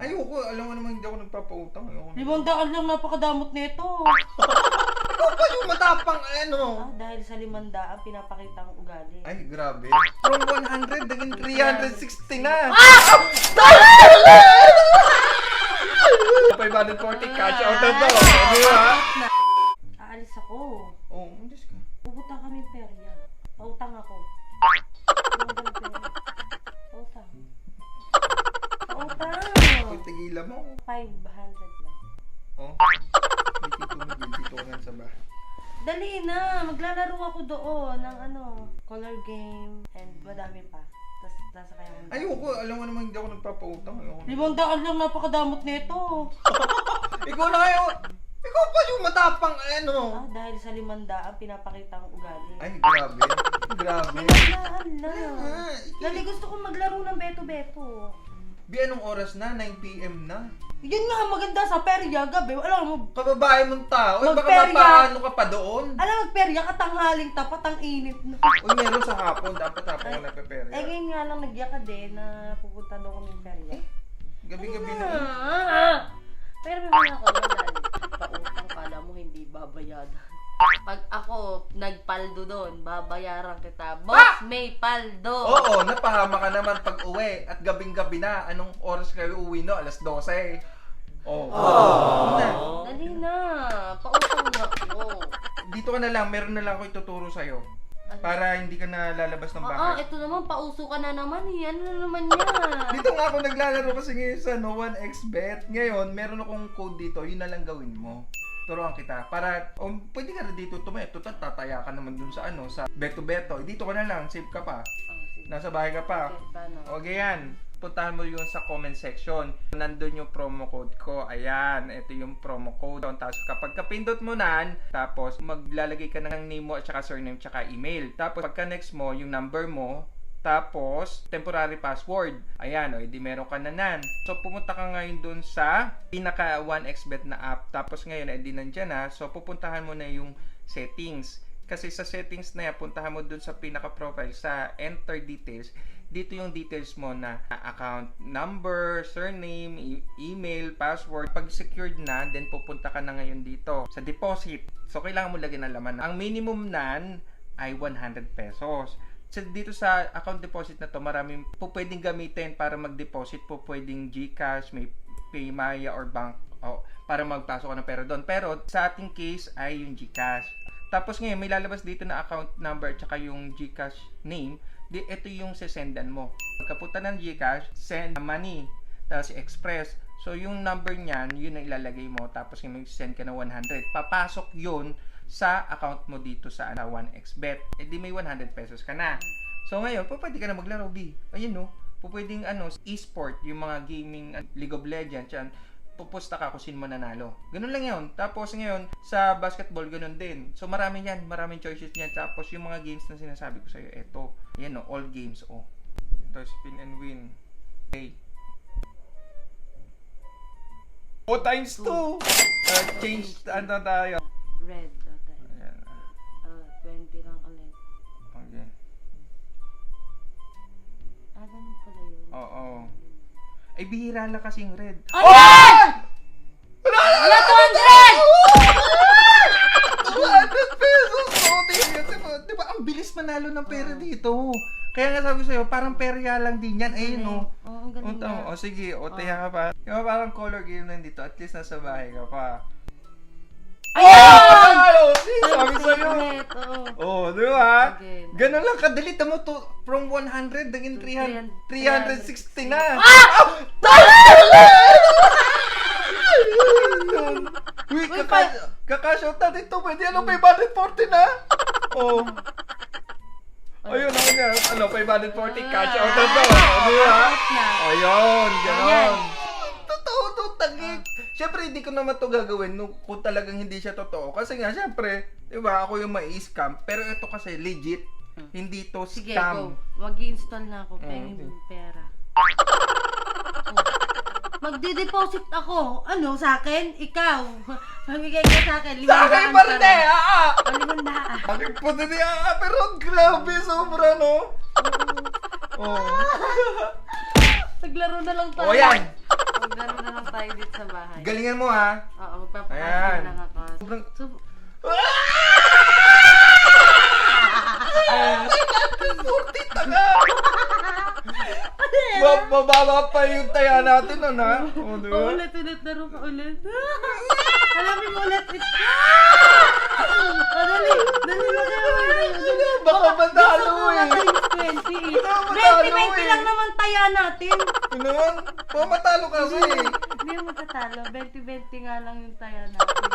Ayoko, alam mo naman hindi ako nagpapautang. Ayoko. 500 lang, napakadamot nito. Ikaw pa yung matapang, ano? Dahil sa 500, pinapakita ang ugali. Ay, grabe. From 100, naging 360 na. 540 cash out na to. Di ba? Aalis ako. Oh, Diyos ka. Pupunta kami perya. Pautang ako. Pautang. Pautang. Kung tigilan mo. 500 lang. Oh. Hindi tumigil. Dito ko nga sa bahay. Dali na. Maglalaro ako doon ng color game and madami pa. Tapos nasa kaya mo. Ayoko, alam mo naman hindi ako nagpapautang. Ayoko. 500 lang, napakadamot nito. Ikaw na kayo. Ikaw pa yung matapang, ano? Dahil sa 500, pinapakita ang ugali. Ay, grabe. Grabe. Ala. Dali, gusto kong maglaro ng beto-beto. Bi, anong oras na? 9 PM na. Yun nga, maganda sa perya, gabi. Alam mo, Kababae mong tao. Eh, baka Magperya. mapaano ka pa doon. magperya, katanghaling tapat ang init na. Uy, meron sa hapon. Dapat hapon ka nagpeperya. Ngayon nga lang nagyakad na pupunta daw kami perya. Gabi-gabi na. Pero may mga ako, pautang kala mo hindi babayaran. Pag ako nagpaldo doon, babayaran kita. Boss, may paldo! Oo, napahama ka naman pag uwi. At gabing-gabi na. Anong oras kayo uwi, no? Alas 12. Oo. Dali na, pautang na ako. Dito ka na lang. Meron na lang ako ituturo sa'yo. Para hindi ka na lalabas ng bahay. Ito naman, pauso ka na naman eh. Ano na naman yan? Dito nga ako naglalaro kasi ngayon sa No 1xBet. Ngayon, meron akong code dito. Yun na lang gawin mo. Turuan kita. Para, pwede ka na dito tumayo. Total, tataya ka naman dun sa sa beto-beto. Dito ka na lang. Save ka pa. Sige. Nasa bahay ka pa. Okay, paano? Okay yan. Puntahan mo yung sa comment section. Nandun yung promo code ko. Ayan. Ito yung promo code. Tapos kapag kapindot mo nan, tapos maglalagay ka ng name mo at saka surname at saka email. Tapos pagka next mo, yung number mo, tapos temporary password. Ayan, edi meron ka na nan. So pumunta ka ngayon dun sa pinaka 1xBet na app. Tapos ngayon, edi nandyan na. So pupuntahan mo na yung settings. Kasi sa settings na yan, puntahan mo dun sa pinaka profile sa enter details. Dito yung details mo na account number, surname, email, password. Pag secured na, then pupunta ka na ngayon dito sa deposit. So kailangan mo lagyan ng laman. Ang minimum nan ay 100 pesos. So, dito sa account deposit na to, maraming po pwedeng gamitin para mag-deposit po. Pwedeng GCash, may Paymaya or bank para magpasok ka ng pera doon. Pero sa ating case ay yung GCash. Tapos ngayon, may lalabas dito na account number at saka yung GCash name. Ito yung sesendan mo. Pagkapunta ng GCash, send money. Tapos express. So yung number niyan, yun ang ilalagay mo. Tapos yung send ka na 100. Papasok yun sa account mo dito sa 1xBet. Di may 100 pesos ka na. So ngayon, pwede ka na maglaro, B. Ayun no. Pwedeng e-sport, yung mga gaming, League of Legends, yan. Pupusta ka kung sino mananalo. Ganun lang yun. Tapos ngayon, sa basketball, ganun din. So maraming yan, maraming choices niyan. Tapos yung mga games na sinasabi ko sa'yo, eto. Yan no, all games, Ito, spin and win. Okay. Times 2! Change, ano tayo? Red. Ayan. 20 lang ulit. Okay. Ganun pala yun. Oo. Ay, bihira lang kasing red. Wala! Wala 200 pesos! Diba, ang bilis manalo ng pera dito. Kaya nga sabi ko sa'yo, parang perya lang din yan. Ayun, no? Oo, ang galing na. Sige, taya ka pa. Yung parang color game lang dito. At least nasa bahay ka pa. Ayan! Sabi sa'yo. Di ba? Again. Ganun lang, kadali. Tamo to, from 100, naging 360 na. Uy, kakashot na dito. Pwede 540 na. Ayun, nga. 540 cash out na to. Di ba? Ayun, gano'n. Totoo to, tagik. Siyempre, hindi ko naman to gagawin kung talagang hindi siya totoo. Kasi nga, siyempre, di ba, ako yung mai-scam. Pero ito kasi, legit. Hindi to Sige, scam. go. Mag-i-install na ako. Pengin pera. Magdi-deposit ako. Ano, sa akin? Ikaw. Mamigay ka sa akin. Sa akin pa rin eh, Akin po din pero grabe, sobra, no? Naglaro na lang tayo. Yan! Naglaro tayo dito sa bahay. Galingan mo ha. Oo, magpapakasin Ayan. lang ako. Sobrang... So, Mababa pa yung taya natin nun ha. O, diba? ulit, laro ka ulit. Alamin mo ulit. Dali na kayo. Baka matalo eh. 20 Baka matalo 20 eh. lang naman taya natin. Yun naman, baka matalo kasi eh. Hindi mo matatalo. 20-20 nga lang yung taya natin.